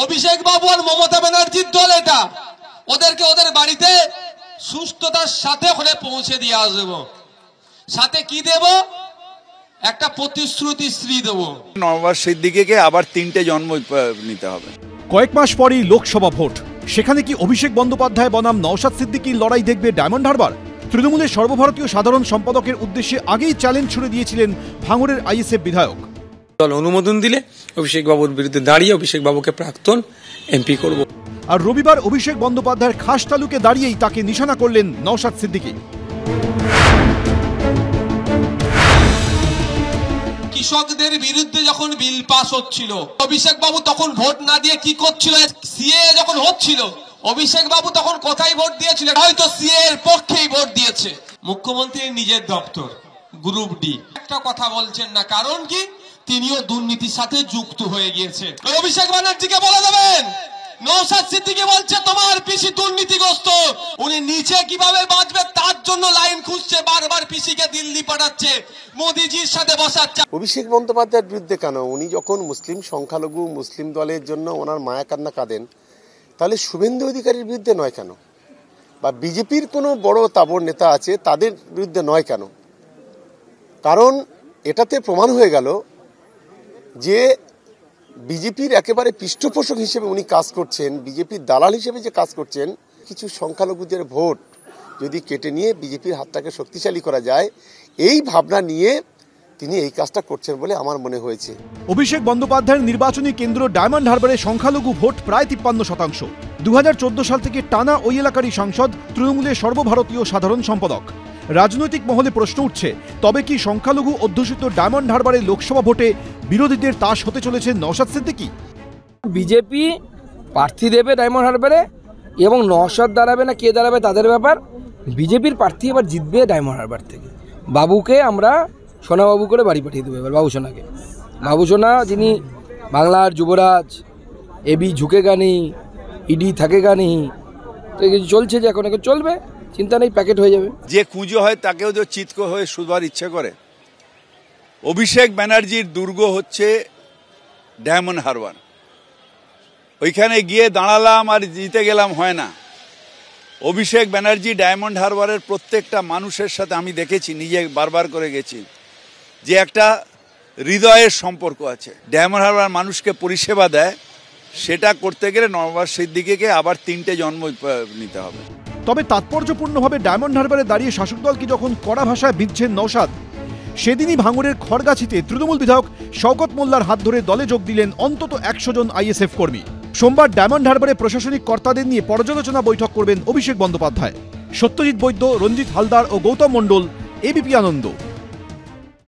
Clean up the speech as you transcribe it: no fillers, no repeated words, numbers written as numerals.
অভিষেক বাবু আর মমতা ব্যানার্জির দল এটা, ওদেরকে ওদের বাড়িতে সুস্থতার সাথে ওখানে পৌঁছে দিয়ে আসবো। সাথে কি দেব? একটা প্রতিশ্রুতি শ্রী দেব। নওশাদ সিদ্দিকীকে আবার 3টে জন্ম নিতে হবে। কয়েক মাস পরই লোকসভা ভোট, সেখানে কি অভিষেক বন্দ্যোপাধ্যায় বনাম নওশাদ সিদ্দিকীর লড়াই দেখবে ডায়মন্ড হারবার? তৃণমূলের সর্বভারতীয় সাধারণ সম্পাদকের উদ্দেশ্যে আগেই চ্যালেঞ্জ ছুড়ে দিয়েছিলেন ভাঙড়ের আইএসএফ বিধায়ক। দল অনুমোদন দিলে অভিষেক বাবুর বিরুদ্ধে দাঁড়িয়ে অভিষেক বাবুকে প্রাক্তন এমপি করব। আর রবিবার অভিষেক বন্দ্যোপাধ্যায়ের খাস তালুকে দাঁড়িয়েই তাকে নিশানা করলেন নওশাদ সিদ্দিকী। কৃষকদের বিরুদ্ধে যখন বিল পাস হচ্ছিল, অভিষেক বাবু তখন ভোট না দিয়ে কি করছিল? সিএ যখন হচ্ছিল, অভিষেক বাবু তখন কোথায় ভোট দিয়েছিল? হয়তো সিএ এর পক্ষেই ভোট দিয়েছে। মুখ্যমন্ত্রীর নিজের দপ্তর গ্রুপ ডি একটা কথা বলছেন না, কারণ কি? তিনিও দুর্নীতির সাথে যুক্ত হয়ে গিয়েছে। অভিষেক ব্যানার্জিকে বলে দেবেন, নওশাদ সিদ্দিকী বলছে তোমার পিসি দুর্নীতিগ্রস্ত, উনি নিচে কিভাবে বাঁচবে তার জন্য লাইন খুঁজছে, বারবার পিসিকে দিল্লি পাঠাচ্ছে, মোদিজির সাথে বসাচ্ছে। অভিষেক বন্দ্যোপাধ্যায়ের বিরুদ্ধে কেন? উনি যখন মুসলিম সংখ্যালঘু মুসলিম দলের জন্য ওনার মায়া কান্না কাঁদেন, তাহলে শুভেন্দু অধিকারীর বিরুদ্ধে নয় কেন? বা বিজেপির কোনো বড় তাবড় নেতা আছে তাদের বিরুদ্ধে নয় কেন? কারণ এটাতে প্রমাণ হয়ে গেল যে বিজেপির একেবারে পৃষ্ঠপোষক হিসেবে উনি কাজ করছেন, বিজেপির দালাল হিসেবে যে কাজ করছেন। কিছু সংখ্যালঘুদের ভোট যদি কেটে নিয়ে বিজেপির হাতটাকে শক্তিশালী করা যায়, এই ভাবনা নিয়ে তিনি এই কাজটা করছেন বলে আমার মনে হয়েছে। অভিষেক বন্দ্যোপাধ্যায়ের নির্বাচনী কেন্দ্র ডায়মন্ড হারবারে সংখ্যালঘু ভোট প্রায় 53%। 2014 সাল থেকে টানা ওই এলাকারই সাংসদ, তৃণমূলের সর্বভারতীয় সাধারণ সম্পাদক। রাজনৈতিক মহলে প্রশ্ন উঠছে, তবে কি সংখ্যালঘু অধ্যুষিত ডায়মন্ড হারবারের লোকসভা ভোটে বিরোধীদের তাস হতে চলেছে নওশাদ সিদ্দিকী? বিজেপি প্রার্থী দেবে ডায়মন্ড হারবারে, এবং নওশাদ দাঁড়াবে না কে দাঁড়াবে তাদের ব্যাপার। বিজেপির প্রার্থী এবার জিতবে ডায়মন্ড হারবার থেকে। বাবুকে আমরা সোনাবাবু করে বাড়ি পাঠিয়ে দেবো এবার। বাবু সোনা যিনি বাংলার যুবরাজ, এবি ঝুঁকে গানি, ইডি থাকে গানি, তো কিছু চলছে যে এখন চলবে, চিন্তা নেই, প্যাকেট হয়ে যাবে। যে কুঁজো হয় তাকেও তো চিৎক হয়ে শুধবার ইচ্ছে করে। অভিষেক ব্যানার্জির দুর্গ হচ্ছে ডায়মন্ড হারবার। ওইখানে গিয়ে দাঁড়ালাম আর জিতে গেলাম হয় না। অভিষেক ব্যানার্জি ডায়মন্ড হারবারের প্রত্যেকটা মানুষের সাথে আমি দেখেছি, নিজে বারবার করে গেছি, যে একটা হৃদয়ের সম্পর্ক আছে। ডায়মন্ড হারবার মানুষকে পরিষেবা দেয়, সেটা করতে গেলে নওশাদ সিদ্দিকীকে আবার 3টে জন্ম নিতে হবে। তবে তাৎপর্যপূর্ণভাবে ডায়মন্ড হারবারে দাঁড়িয়ে শাসক দলকে যখন কড়া ভাষায় বিঁধছেন নওশাদ, সেদিনই ভাঙড়ের খড়গাছিতে তৃণমূল বিধায়ক শওকত মোল্লার হাত ধরে দলে যোগ দিলেন অন্তত 100 জন আইএসএফ কর্মী। সোমবার ডায়মন্ড হারবারে প্রশাসনিক কর্তাদের নিয়ে পর্যালোচনা বৈঠক করবেন অভিষেক বন্দ্যোপাধ্যায়। সত্যজিৎ বৈদ্য, রঞ্জিত হালদার ও গৌতম মণ্ডল, এবিপি আনন্দ।